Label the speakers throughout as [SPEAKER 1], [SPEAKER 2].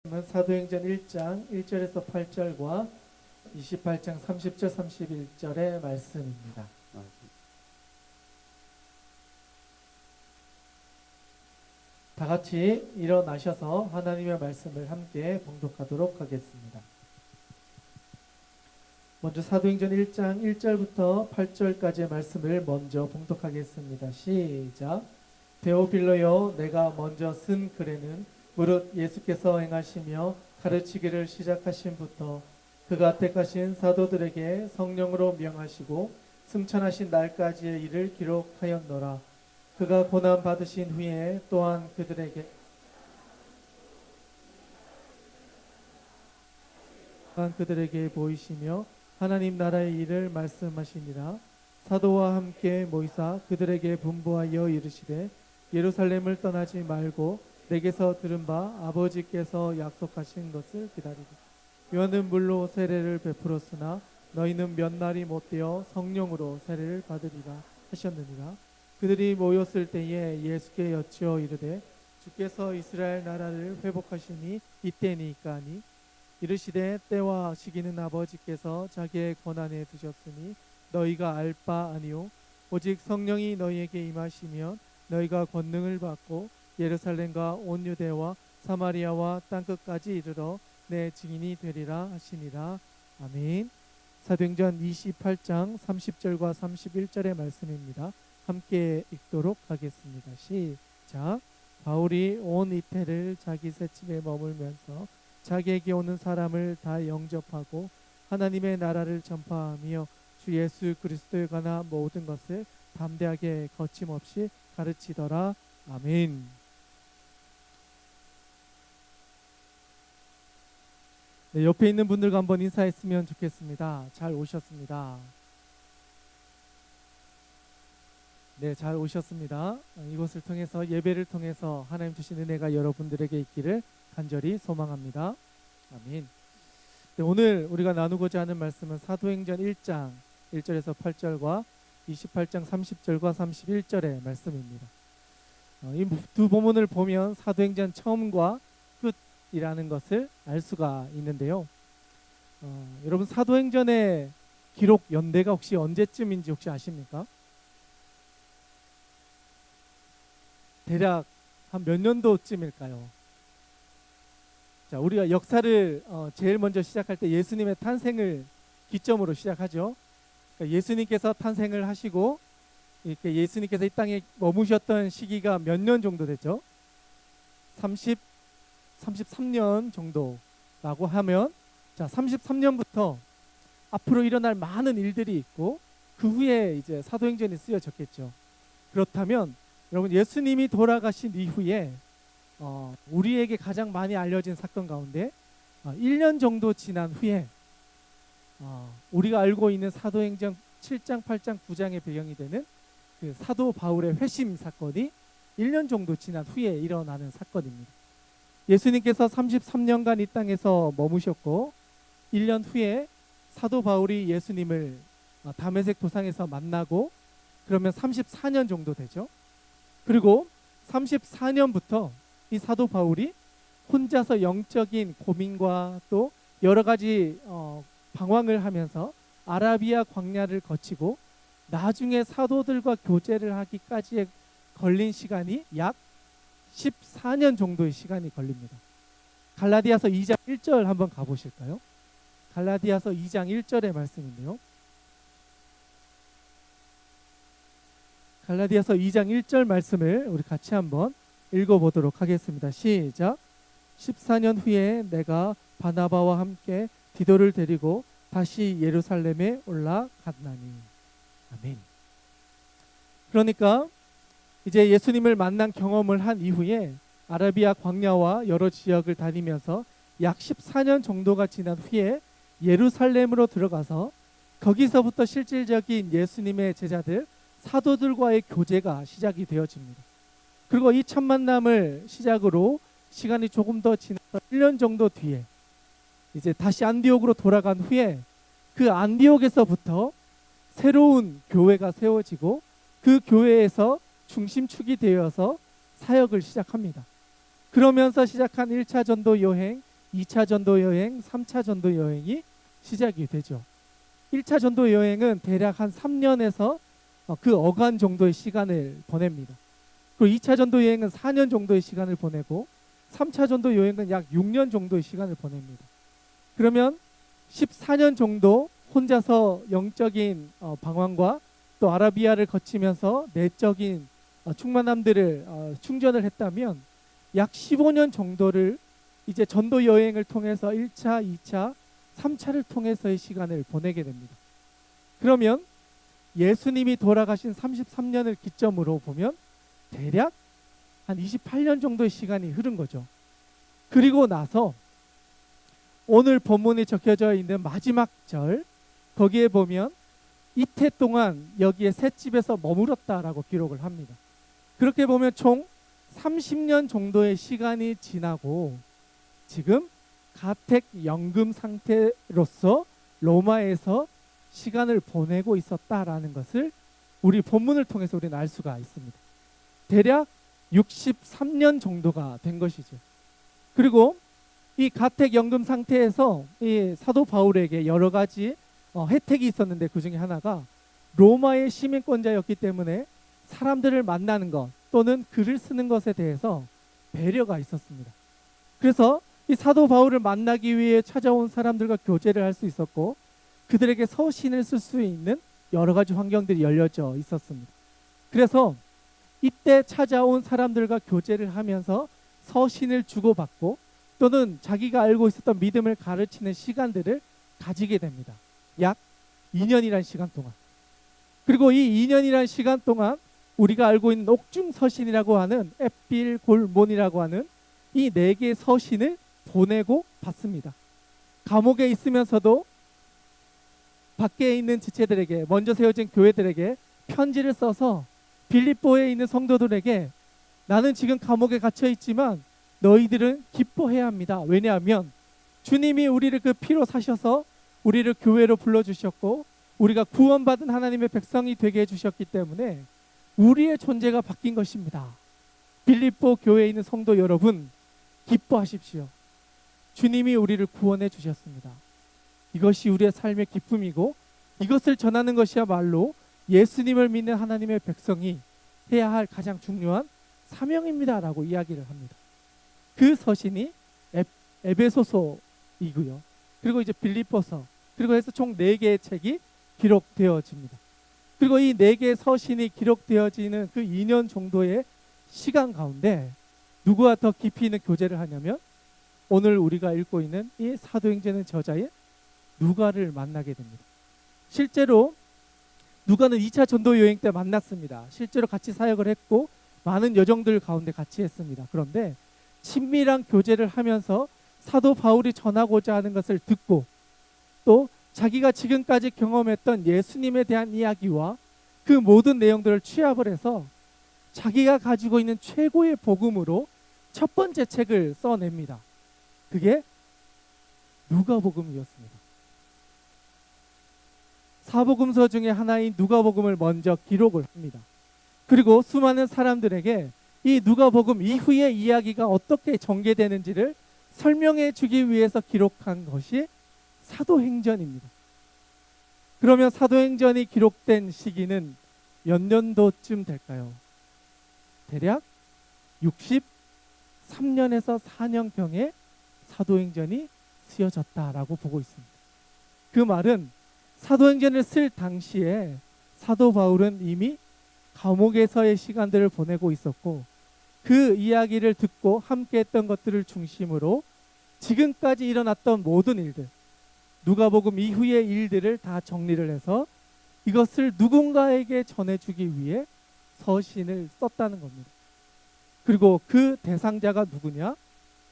[SPEAKER 1] 사도행전 1장 1절에서 8절과 28장 30절 31절의 말씀입니다. 다 같이 일어나셔서 하나님의 말씀을 함께 봉독하도록 하겠습니다. 먼저 사도행전 1장 1절부터 8절까지의 말씀을 먼저 봉독하겠습니다. 시작. 데오빌로여, 내가 먼저 쓴 글에는 무릇 예수께서 행하시며 가르치기를 시작하신부터 그가 택하신 사도들에게 성령으로 명하시고 승천하신 날까지의 일을 기록하였노라. 그가 고난 받으신 후에 또한 그들에게 보이시며 하나님 나라의 일을 말씀하시니라. 사도와 함께 모이사 그들에게 분부하여 이르시되 예루살렘을 떠나지 말고 내게서 들은 바 아버지께서 약속하신 것을 기다리라. 요한은 물로 세례를 베풀었으나 너희는 몇 날이 못되어 성령으로 세례를 받으리라 하셨느니라. 그들이 모였을 때에 예수께 여쭈어 이르되 주께서 이스라엘 나라를 회복하시니 이때니까 하니 이르시되 때와 시기는 아버지께서 자기의 권한에 두셨으니 너희가 알 바 아니요 오직 성령이 너희에게 임하시면 너희가 권능을 받고 예루살렘과 온 유대와 사마리아와 땅끝까지 이르러 내 증인이 되리라 하시니라. 아멘. 사도행전 28장 30절과 31절의 말씀입니다. 함께 읽도록 하겠습니다. 시작. 바울이 온 이태를 자기 새집에 머물면서 자기에게 오는 사람을 다 영접하고 하나님의 나라를 전파하며 주 예수 그리스도에 관한 모든 것을 담대하게 거침없이 가르치더라. 아멘. 네, 옆에 있는 분들과 한번 인사했으면 좋겠습니다. 잘 오셨습니다. 네, 잘 오셨습니다. 이곳을 통해서 예배를 통해서 하나님 주신 은혜가 여러분들에게 있기를 간절히 소망합니다. 아멘. 네, 오늘 우리가 나누고자 하는 말씀은 사도행전 1장 1절에서 8절과 28장 30절과 31절의 말씀입니다. 이 두 본문을 보면 사도행전 처음과 끝이라는 것을 알 수가 있는데요. 여러분 사도행전의 기록 연대가 혹시 언제쯤인지 혹시 아십니까? 대략 한 몇 년도쯤일까요? 자, 우리가 역사를 제일 먼저 시작할 때 예수님의 탄생을 기점으로 시작하죠. 그러니까 예수님께서 탄생을 하시고 이렇게 예수님께서 이 땅에 머무셨던 시기가 몇 년 정도 됐죠? 33년 정도라고 하면, 자, 33년부터 앞으로 일어날 많은 일들이 있고 그 후에 이제 사도행전이 쓰여졌겠죠. 그렇다면 여러분 예수님이 돌아가신 이후에 우리에게 가장 많이 알려진 사건 가운데 1년 정도 지난 후에 우리가 알고 있는 사도행전 7장, 8장, 9장의 배경이 되는 그 사도 바울의 회심 사건이 1년 정도 지난 후에 일어나는 사건입니다. 예수님께서 33년간 이 땅에서 머무셨고 1년 후에 사도 바울이 예수님을 다메섹 도상에서 만나고 그러면 34년 정도 되죠. 그리고 34년부터 이 사도 바울이 혼자서 영적인 고민과 또 여러 가지 방황을 하면서 아라비아 광야를 거치고 나중에 사도들과 교제를 하기까지에 걸린 시간이 약 14년 정도의 시간이 걸립니다. 갈라디아서 2장 1절 한번 가보실까요? 갈라디아서 2장 1절의 말씀인데요. 갈라디아서 2장 1절 말씀을 우리 같이 한번 읽어보도록 하겠습니다. 시작. 14년 후에 내가 바나바와 함께 디도를 데리고 다시 예루살렘에 올라갔나니. 아멘. 그러니까 이제 예수님을 만난 경험을 한 이후에 아라비아 광야와 여러 지역을 다니면서 약 14년 정도가 지난 후에 예루살렘으로 들어가서 거기서부터 실질적인 예수님의 제자들 사도들과의 교제가 시작이 되어집니다. 그리고 이 첫 만남을 시작으로 시간이 조금 더 지나서 1년 정도 뒤에 이제 다시 안디옥으로 돌아간 후에 그 안디옥에서부터 새로운 교회가 세워지고 그 교회에서 중심축이 되어서 사역을 시작합니다. 그러면서 시작한 1차 전도 여행, 2차 전도 여행, 3차 전도 여행이 시작이 되죠. 1차 전도 여행은 대략 한 3년에서 그 어간 정도의 시간을 보냅니다. 그리고 2차 전도 여행은 4년 정도의 시간을 보내고 3차 전도 여행은 약 6년 정도의 시간을 보냅니다. 그러면 14년 정도 혼자서 영적인 방황과 또 아라비아를 거치면서 내적인 충만함들을 충전을 했다면 약 15년 정도를 이제 전도 여행을 통해서 1차, 2차, 3차를 통해서의 시간을 보내게 됩니다. 그러면 예수님이 돌아가신 33년을 기점으로 보면 대략 한 28년 정도의 시간이 흐른 거죠. 그리고 나서 오늘 본문에 적혀져 있는 마지막 절, 거기에 보면 이태 동안 여기에 셋집에서 머물었다라고 기록을 합니다. 그렇게 보면 총 30년 정도의 시간이 지나고 지금 가택 연금 상태로서 로마에서 시간을 보내고 있었다라는 것을 우리 본문을 통해서 우리는 알 수가 있습니다. 대략 63년 정도가 된 것이죠. 그리고 이 가택 연금 상태에서 이 사도 바울에게 여러 가지 혜택이 있었는데 그 중에 하나가 로마의 시민권자였기 때문에 사람들을 만나는 것 또는 글을 쓰는 것에 대해서 배려가 있었습니다. 그래서 이 사도 바울을 만나기 위해 찾아온 사람들과 교제를 할 수 있었고 그들에게 서신을 쓸 수 있는 여러 가지 환경들이 열려져 있었습니다. 그래서 이때 찾아온 사람들과 교제를 하면서 서신을 주고받고 또는 자기가 알고 있었던 믿음을 가르치는 시간들을 가지게 됩니다. 약 2년이라는 시간 동안. 그리고 이 2년이라는 시간 동안 우리가 알고 있는 옥중서신이라고 하는 에필골몬이라고 하는 이 4개의 서신을 보내고 받습니다. 감옥에 있으면서도 밖에 있는 지체들에게, 먼저 세워진 교회들에게 편지를 써서 빌립보에 있는 성도들에게 나는 지금 감옥에 갇혀 있지만 너희들은 기뻐해야 합니다. 왜냐하면 주님이 우리를 그 피로 사셔서 우리를 교회로 불러주셨고 우리가 구원받은 하나님의 백성이 되게 해주셨기 때문에 우리의 존재가 바뀐 것입니다. 빌립보 교회에 있는 성도 여러분, 기뻐하십시오. 주님이 우리를 구원해 주셨습니다. 이것이 우리의 삶의 기쁨이고 이것을 전하는 것이야말로 예수님을 믿는 하나님의 백성이 해야 할 가장 중요한 사명입니다라고 이야기를 합니다. 그 서신이 에베소서이고요. 그리고 이제 빌립보서, 그리고 해서 총 4개의 책이 기록되어집니다. 그리고 이 4개의 서신이 기록되어지는 그 2년 정도의 시간 가운데 누구와 더 깊이 있는 교제를 하냐면 오늘 우리가 읽고 있는 이 사도행전의 저자인 누가를 만나게 됩니다. 실제로 누가는 2차 전도 여행 때 만났습니다. 실제로 같이 사역을 했고 많은 여정들 가운데 같이 했습니다. 그런데 친밀한 교제를 하면서 사도 바울이 전하고자 하는 것을 듣고 또 자기가 지금까지 경험했던 예수님에 대한 이야기와 그 모든 내용들을 취합을 해서 자기가 가지고 있는 최고의 복음으로 첫 번째 책을 써냅니다. 그게 누가복음이었습니다. 사복음서 중에 하나인 누가복음을 먼저 기록을 합니다. 그리고 수많은 사람들에게 이 누가복음 이후의 이야기가 어떻게 전개되는지를 설명해 주기 위해서 기록한 것이 사도행전입니다. 그러면 사도행전이 기록된 시기는 몇 년도쯤 될까요? 대략 63년에서 4년경에 사도행전이 쓰여졌다라고 보고 있습니다. 그 말은 사도행전을 쓸 당시에 사도 바울은 이미 감옥에서의 시간들을 보내고 있었고 그 이야기를 듣고 함께 했던 것들을 중심으로 지금까지 일어났던 모든 일들, 누가복음 이후의 일들을 다 정리를 해서 이것을 누군가에게 전해주기 위해 서신을 썼다는 겁니다. 그리고 그 대상자가 누구냐?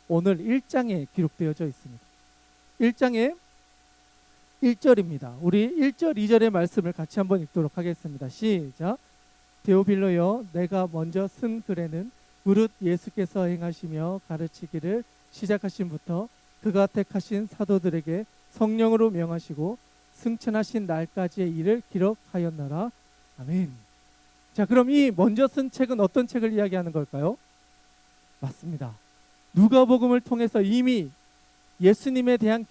[SPEAKER 1] 오늘 1장에 기록되어져 있습니다. 1장에 1절입니다. 우리 1절, 2절의 말씀을 같이 한번 읽도록 하겠습니다. 시작. 데오빌로여, 내가 먼저 쓴 글에는 무릇 예수께서 행하시며 가르치기를 시작하신부터 그가 택하신 사도들에게 성령으로 명하시고 승천하신 날까지의 일을 기록하였노라. 아멘. 자, 그럼 이 먼저 쓴 책은 어떤 책을 이야기하는 걸까요? 맞습니다. 누가복음을 통해서 이미 예수님에 대한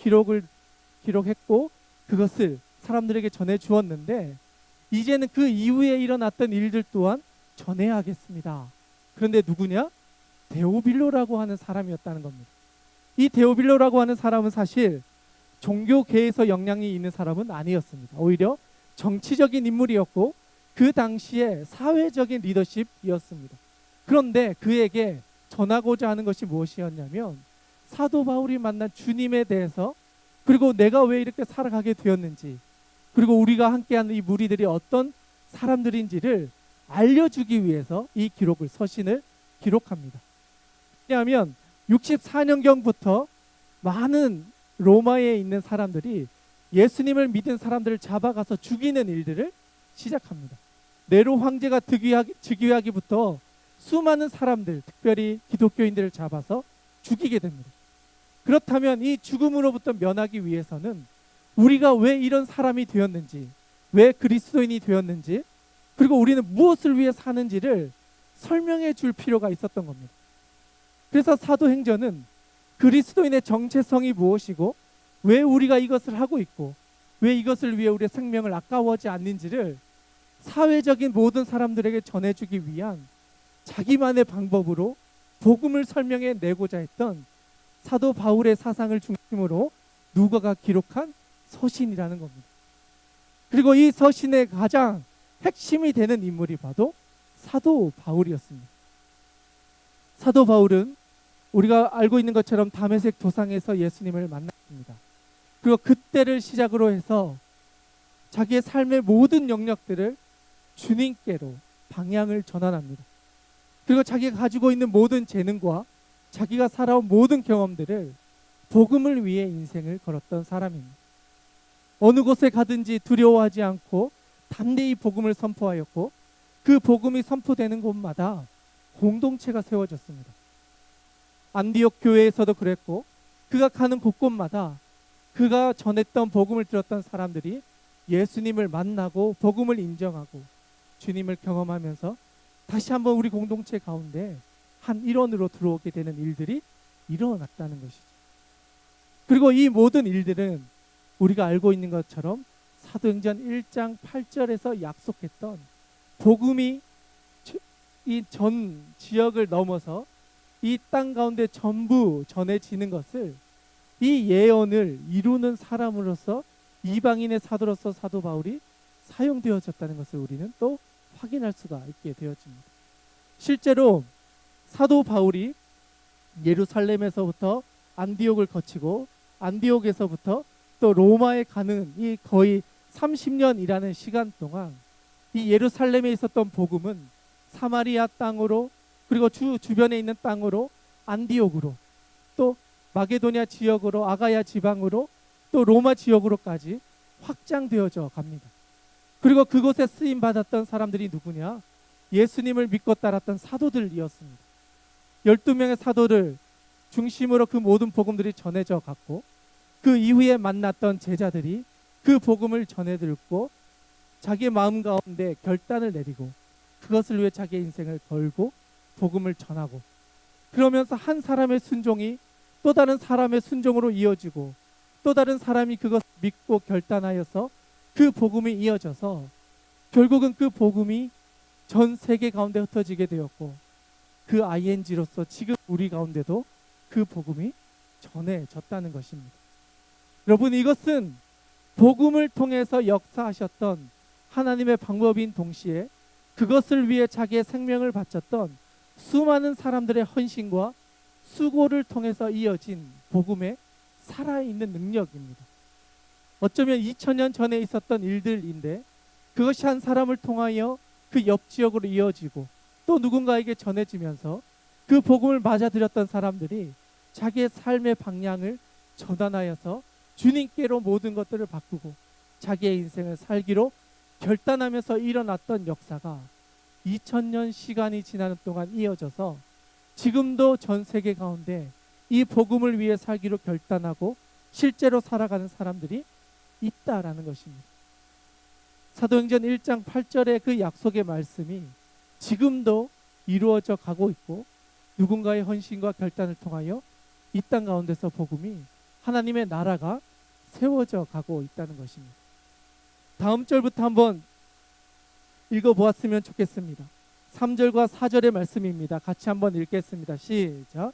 [SPEAKER 1] 기록했고 그것을 사람들에게 전해 주었는데 이제는 그 이후에 일어났던 일들 또한 전해야겠습니다. 그런데 누구냐? 데오빌로라고 하는 사람이었다는 겁니다. 이 데오빌로라고 하는 사람은 사실 종교계에서 영향이 있는 사람은 아니었습니다. 오히려 정치적인 인물이었고 그 당시에 사회적인 리더십이었습니다. 그런데 그에게 전하고자 하는 것이 무엇이었냐면 사도 바울이 만난 주님에 대해서, 그리고 내가 왜 이렇게 살아가게 되었는지, 그리고 우리가 함께하는 이 무리들이 어떤 사람들인지를 알려주기 위해서 이 서신을 기록합니다. 왜냐하면 64년경부터 많은 로마에 있는 사람들이 예수님을 믿은 사람들을 잡아가서 죽이는 일들을 시작합니다. 네로 황제가 즉위하기부터 수많은 사람들, 특별히 기독교인들을 잡아서 죽이게 됩니다. 그렇다면 이 죽음으로부터 면하기 위해서는 우리가 왜 이런 사람이 되었는지, 왜 그리스도인이 되었는지, 그리고 우리는 무엇을 위해 사는지를 설명해 줄 필요가 있었던 겁니다. 그래서 사도행전은 그리스도인의 정체성이 무엇이고 왜 우리가 이것을 하고 있고 왜 이것을 위해 우리의 생명을 아까워하지 않는지를 사회적인 모든 사람들에게 전해주기 위한 자기만의 방법으로 복음을 설명해 내고자 했던 사도 바울의 사상을 중심으로 누가가 기록한 서신이라는 겁니다. 그리고 이 서신의 가장 핵심이 되는 인물이 바로 사도 바울이었습니다. 사도 바울은 우리가 알고 있는 것처럼 다메섹 도상에서 예수님을 만났습니다. 그리고 그때를 시작으로 해서 자기의 삶의 모든 영역들을 주님께로 방향을 전환합니다. 그리고 자기가 가지고 있는 모든 재능과 자기가 살아온 모든 경험들을 복음을 위해 인생을 걸었던 사람입니다. 어느 곳에 가든지 두려워하지 않고 담대히 복음을 선포하였고 그 복음이 선포되는 곳마다 공동체가 세워졌습니다. 안디옥 교회에서도 그랬고 그가 가는 곳곳마다 그가 전했던 복음을 들었던 사람들이 예수님을 만나고 복음을 인정하고 주님을 경험하면서 다시 한번 우리 공동체 가운데 한 일원으로 들어오게 되는 일들이 일어났다는 것이죠. 그리고 이 모든 일들은 우리가 알고 있는 것처럼 사도행전 1장 8절에서 약속했던 복음이 이 전 지역을 넘어서 이 땅 가운데 전부 전해지는 것을, 이 예언을 이루는 사람으로서 이방인의 사도로서 사도 바울이 사용되어졌다는 것을 우리는 또 확인할 수가 있게 되어집니다. 실제로 사도 바울이 예루살렘에서부터 안디옥을 거치고 안디옥에서부터 또 로마에 가는 이 거의 30년이라는 시간 동안 이 예루살렘에 있었던 복음은 사마리아 땅으로, 그리고 주변에 있는 땅으로, 안디옥으로, 또 마게도니아 지역으로, 아가야 지방으로, 또 로마 지역으로까지 확장되어져 갑니다. 그리고 그곳에 쓰임 받았던 사람들이 누구냐? 예수님을 믿고 따랐던 사도들이었습니다. 12명의 사도를 중심으로 그 모든 복음들이 전해져 갔고 그 이후에 만났던 제자들이 그 복음을 전해 듣고 자기의 마음 가운데 결단을 내리고 그것을 위해 자기의 인생을 걸고 복음을 전하고, 그러면서 한 사람의 순종이 또 다른 사람의 순종으로 이어지고 또 다른 사람이 그것을 믿고 결단하여서 그 복음이 이어져서 결국은 그 복음이 전 세계 가운데 흩어지게 되었고 그 ING로서 지금 우리 가운데도 그 복음이 전해졌다는 것입니다. 여러분, 이것은 복음을 통해서 역사하셨던 하나님의 방법인 동시에 그것을 위해 자기의 생명을 바쳤던 수많은 사람들의 헌신과 수고를 통해서 이어진 복음의 살아있는 능력입니다. 어쩌면 2000년 전에 있었던 일들인데 그것이 한 사람을 통하여 그 옆 지역으로 이어지고 또 누군가에게 전해지면서 그 복음을 맞아들였던 사람들이 자기의 삶의 방향을 전환하여서 주님께로 모든 것들을 바꾸고 자기의 인생을 살기로 결단하면서 일어났던 역사가 2000년 시간이 지나는 동안 이어져서 지금도 전 세계 가운데 이 복음을 위해 살기로 결단하고 실제로 살아가는 사람들이 있다라는 것입니다. 사도행전 1장 8절의 그 약속의 말씀이 지금도 이루어져 가고 있고 누군가의 헌신과 결단을 통하여 이 땅 가운데서 복음이 하나님의 나라가 세워져 가고 있다는 것입니다. 다음 절부터 한번 읽어보았으면 좋겠습니다. 3절과 4절의 말씀입니다. 같이 한번 읽겠습니다. 시작.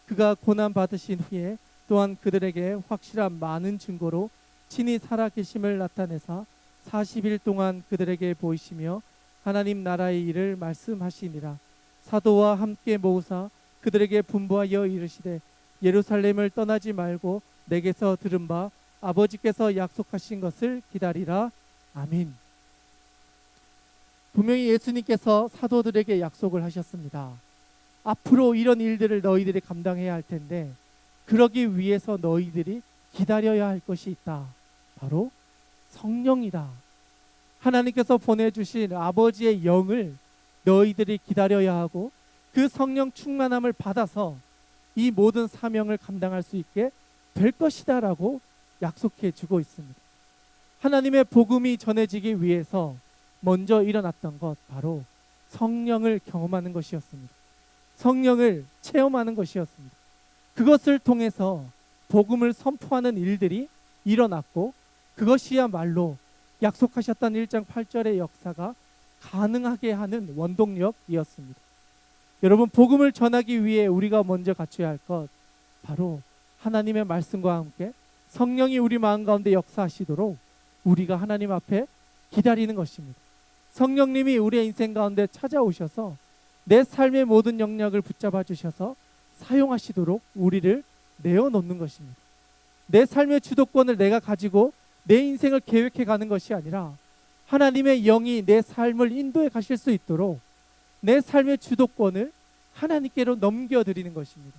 [SPEAKER 1] 그가 고난 받으신 후에 또한 그들에게 확실한 많은 증거로 친히 살아계심을 나타내사 40일 동안 그들에게 보이시며 하나님 나라의 일을 말씀하시니라. 사도와 함께 모으사 그들에게 분부하여 이르시되 예루살렘을 떠나지 말고 내게서 들은 바 아버지께서 약속하신 것을 기다리라. 아멘. 분명히 예수님께서 사도들에게 약속을 하셨습니다. 앞으로 이런 일들을 너희들이 감당해야 할 텐데 그러기 위해서 너희들이 기다려야 할 것이 있다. 바로 성령이다. 하나님께서 보내주신 아버지의 영을 너희들이 기다려야 하고 그 성령 충만함을 받아서 이 모든 사명을 감당할 수 있게 될 것이다 라고 약속해 주고 있습니다. 하나님의 복음이 전해지기 위해서 먼저 일어났던 것 바로 성령을 경험하는 것이었습니다. 성령을 체험하는 것이었습니다. 그것을 통해서 복음을 선포하는 일들이 일어났고 그것이야말로 약속하셨던 1장 8절의 역사가 가능하게 하는 원동력이었습니다. 여러분, 복음을 전하기 위해 우리가 먼저 갖춰야 할 것 바로 하나님의 말씀과 함께 성령이 우리 마음 가운데 역사하시도록 우리가 하나님 앞에 기다리는 것입니다. 성령님이 우리의 인생 가운데 찾아오셔서 내 삶의 모든 영역을 붙잡아 주셔서 사용하시도록 우리를 내어놓는 것입니다. 내 삶의 주도권을 내가 가지고 내 인생을 계획해 가는 것이 아니라 하나님의 영이 내 삶을 인도해 가실 수 있도록 내 삶의 주도권을 하나님께로 넘겨드리는 것입니다.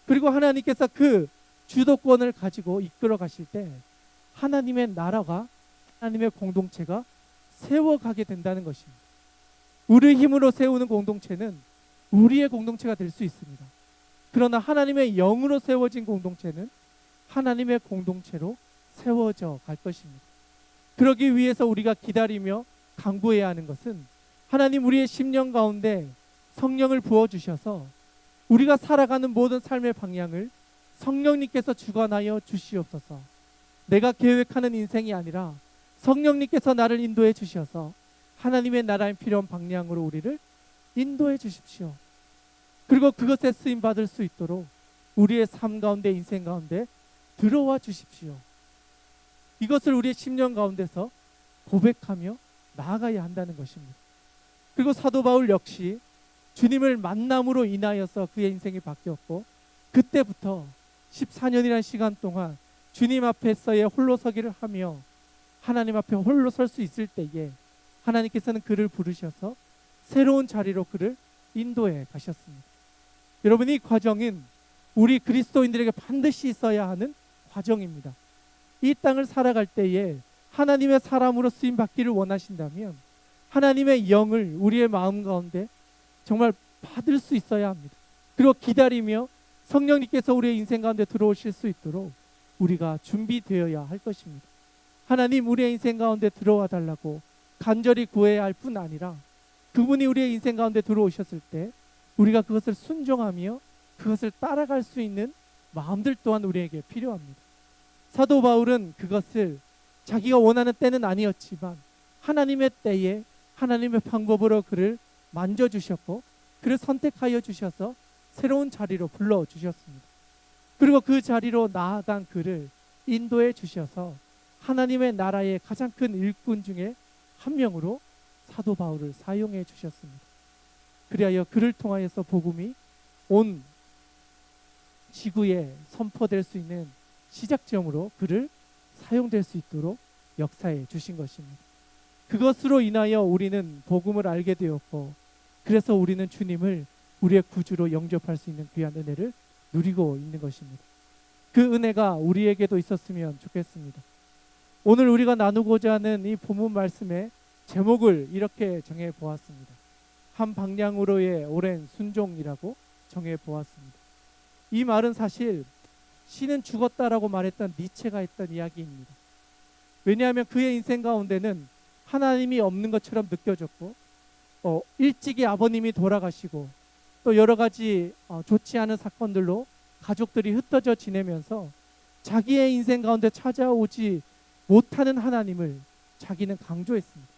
[SPEAKER 1] 그리고 하나님께서 그 주도권을 가지고 이끌어 가실 때 하나님의 나라가 하나님의 공동체가 세워가게 된다는 것입니다. 우리의 힘으로 세우는 공동체는 우리의 공동체가 될 수 있습니다. 그러나 하나님의 영으로 세워진 공동체는 하나님의 공동체로 세워져 갈 것입니다. 그러기 위해서 우리가 기다리며 강구해야 하는 것은 하나님 우리의 심령 가운데 성령을 부어주셔서 우리가 살아가는 모든 삶의 방향을 성령님께서 주관하여 주시옵소서. 내가 계획하는 인생이 아니라 성령님께서 나를 인도해 주셔서 하나님의 나라에 필요한 방향으로 우리를 인도해 주십시오. 그리고 그것에 쓰임 받을 수 있도록 우리의 삶 가운데 인생 가운데 들어와 주십시오. 이것을 우리의 심령 가운데서 고백하며 나아가야 한다는 것입니다. 그리고 사도 바울 역시 주님을 만남으로 인하여서 그의 인생이 바뀌었고 그때부터 14년이라는 시간 동안 주님 앞에서의 홀로서기를 하며 하나님 앞에 홀로 설 수 있을 때에 하나님께서는 그를 부르셔서 새로운 자리로 그를 인도해 가셨습니다. 여러분, 이 과정은 우리 그리스도인들에게 반드시 있어야 하는 과정입니다. 이 땅을 살아갈 때에 하나님의 사람으로 쓰임 받기를 원하신다면 하나님의 영을 우리의 마음 가운데 정말 받을 수 있어야 합니다. 그리고 기다리며 성령님께서 우리의 인생 가운데 들어오실 수 있도록 우리가 준비되어야 할 것입니다. 하나님, 우리의 인생 가운데 들어와 달라고 간절히 구해야 할 뿐 아니라 그분이 우리의 인생 가운데 들어오셨을 때 우리가 그것을 순종하며 그것을 따라갈 수 있는 마음들 또한 우리에게 필요합니다. 사도 바울은 그것을 자기가 원하는 때는 아니었지만 하나님의 때에 하나님의 방법으로 그를 만져주셨고 그를 선택하여 주셔서 새로운 자리로 불러주셨습니다. 그리고 그 자리로 나아간 그를 인도해 주셔서 하나님의 나라의 가장 큰 일꾼 중에 한 명으로 사도 바울을 사용해 주셨습니다. 그리하여 그를 통하여서 복음이 온 지구에 선포될 수 있는 시작점으로 그를 사용될 수 있도록 역사해 주신 것입니다. 그것으로 인하여 우리는 복음을 알게 되었고 그래서 우리는 주님을 우리의 구주로 영접할 수 있는 귀한 은혜를 누리고 있는 것입니다. 그 은혜가 우리에게도 있었으면 좋겠습니다. 오늘 우리가 나누고자 하는 이 본문 말씀의 제목을 이렇게 정해 보았습니다. 한 방향으로의 오랜 순종이라고 정해 보았습니다. 이 말은 사실 신은 죽었다라고 말했던 니체가 했던 이야기입니다. 왜냐하면 그의 인생 가운데는 하나님이 없는 것처럼 느껴졌고 일찍이 아버님이 돌아가시고 또 여러 가지 좋지 않은 사건들로 가족들이 흩어져 지내면서 자기의 인생 가운데 찾아오지 못하는 하나님을 자기는 강조했습니다.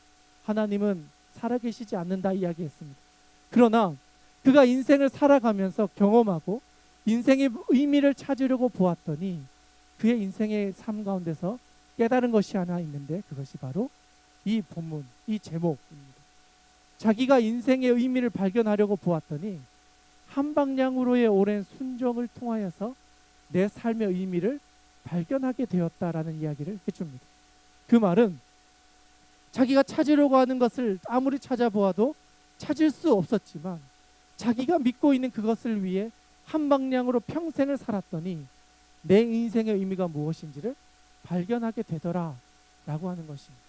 [SPEAKER 1] 하나님은 살아계시지 않는다 이야기했습니다. 그러나 그가 인생을 살아가면서 경험하고 인생의 의미를 찾으려고 보았더니 그의 인생의 삶 가운데서 깨달은 것이 하나 있는데, 그것이 바로 이 본문, 이 제목입니다. 자기가 인생의 의미를 발견하려고 보았더니 한 방향으로의 오랜 순종을 통하여서 내 삶의 의미를 발견하게 되었다라는 이야기를 해줍니다. 그 말은 자기가 찾으려고 하는 것을 아무리 찾아보아도 찾을 수 없었지만 자기가 믿고 있는 그것을 위해 한 방향으로 평생을 살았더니 내 인생의 의미가 무엇인지를 발견하게 되더라 라고 하는 것입니다.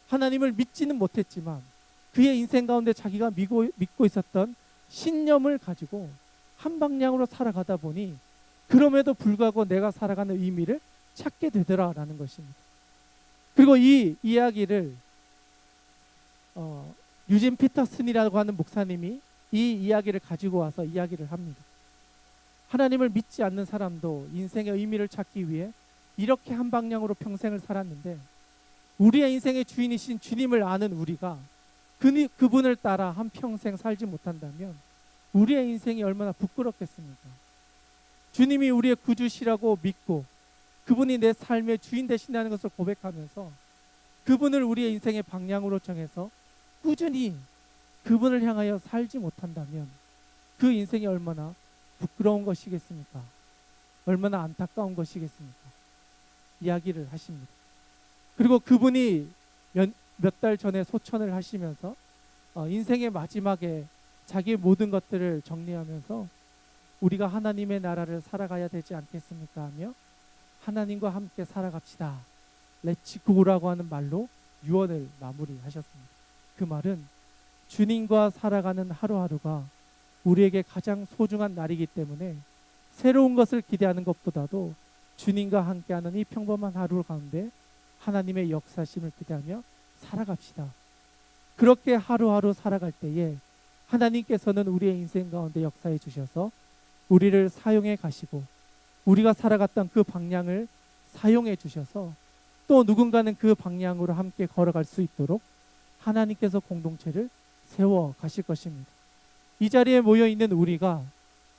[SPEAKER 1] 하나님을 믿지는 못했지만 그의 인생 가운데 자기가 믿고 있었던 신념을 가지고 한 방향으로 살아가다 보니 그럼에도 불구하고 내가 살아가는 의미를 찾게 되더라라는 것입니다. 그리고 이 이야기를 유진 피터슨이라고 하는 목사님이 이 이야기를 가지고 와서 이야기를 합니다. 하나님을 믿지 않는 사람도 인생의 의미를 찾기 위해 이렇게 한 방향으로 평생을 살았는데, 우리의 인생의 주인이신 주님을 아는 우리가 그분을 따라 한평생 살지 못한다면 우리의 인생이 얼마나 부끄럽겠습니까? 주님이 우리의 구주시라고 믿고 그분이 내 삶의 주인 되신다는 것을 고백하면서 그분을 우리의 인생의 방향으로 정해서 꾸준히 그분을 향하여 살지 못한다면 그 인생이 얼마나 부끄러운 것이겠습니까? 얼마나 안타까운 것이겠습니까? 이야기를 하십니다. 그리고 그분이 몇 달 전에 소천을 하시면서 인생의 마지막에 자기의 모든 것들을 정리하면서 우리가 하나님의 나라를 살아가야 되지 않겠습니까? 하며 하나님과 함께 살아갑시다, 렛츠고라고 하는 말로 유언을 마무리하셨습니다. 그 말은 주님과 살아가는 하루하루가 우리에게 가장 소중한 날이기 때문에 새로운 것을 기대하는 것보다도 주님과 함께하는 이 평범한 하루 가운데 하나님의 역사심을 기대하며 살아갑시다. 그렇게 하루하루 살아갈 때에 하나님께서는 우리의 인생 가운데 역사해 주셔서 우리를 사용해 가시고 우리가 살아갔던 그 방향을 사용해 주셔서 또 누군가는 그 방향으로 함께 걸어갈 수 있도록 하나님께서 공동체를 세워 가실 것입니다. 이 자리에 모여 있는 우리가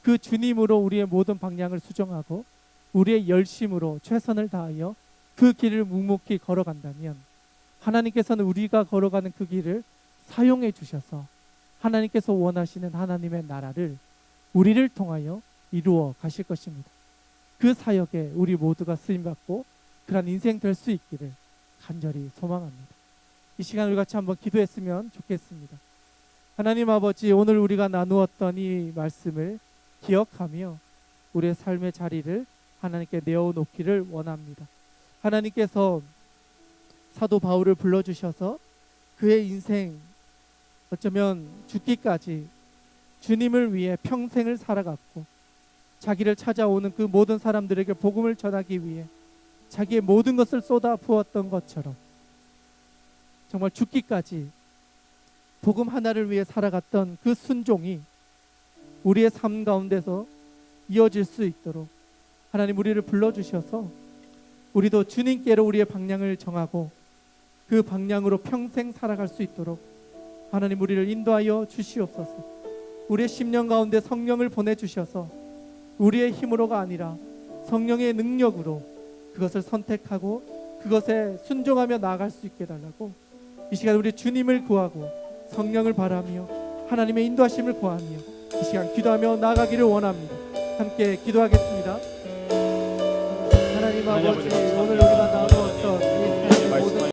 [SPEAKER 1] 그 주님으로 우리의 모든 방향을 수정하고 우리의 열심으로 최선을 다하여 그 길을 묵묵히 걸어간다면 하나님께서는 우리가 걸어가는 그 길을 사용해 주셔서 하나님께서 원하시는 하나님의 나라를 우리를 통하여 이루어 가실 것입니다. 그 사역에 우리 모두가 쓰임받고 그런 인생 될 수 있기를 간절히 소망합니다. 이 시간 우리 같이 한번 기도했으면 좋겠습니다. 하나님 아버지, 오늘 우리가 나누었던 이 말씀을 기억하며 우리의 삶의 자리를 하나님께 내어놓기를 원합니다. 하나님께서 사도 바울을 불러주셔서 그의 인생 어쩌면 죽기까지 주님을 위해 평생을 살아갔고 자기를 찾아오는 그 모든 사람들에게 복음을 전하기 위해 자기의 모든 것을 쏟아 부었던 것처럼 정말 죽기까지 복음 하나를 위해 살아갔던 그 순종이 우리의 삶 가운데서 이어질 수 있도록 하나님 우리를 불러주셔서 우리도 주님께로 우리의 방향을 정하고 그 방향으로 평생 살아갈 수 있도록 하나님 우리를 인도하여 주시옵소서. 우리의 심령 가운데 성령을 보내주셔서 우리의 힘으로가 아니라 성령의 능력으로 그것을 선택하고 그것에 순종하며 나아갈 수 있게 달라고 이 시간 우리 주님을 구하고 성령을 바라며 하나님의 인도하심을 구하며 이 시간 기도하며 나아가기를 원합니다. 함께 기도하겠습니다. 하나님 아버지, 오늘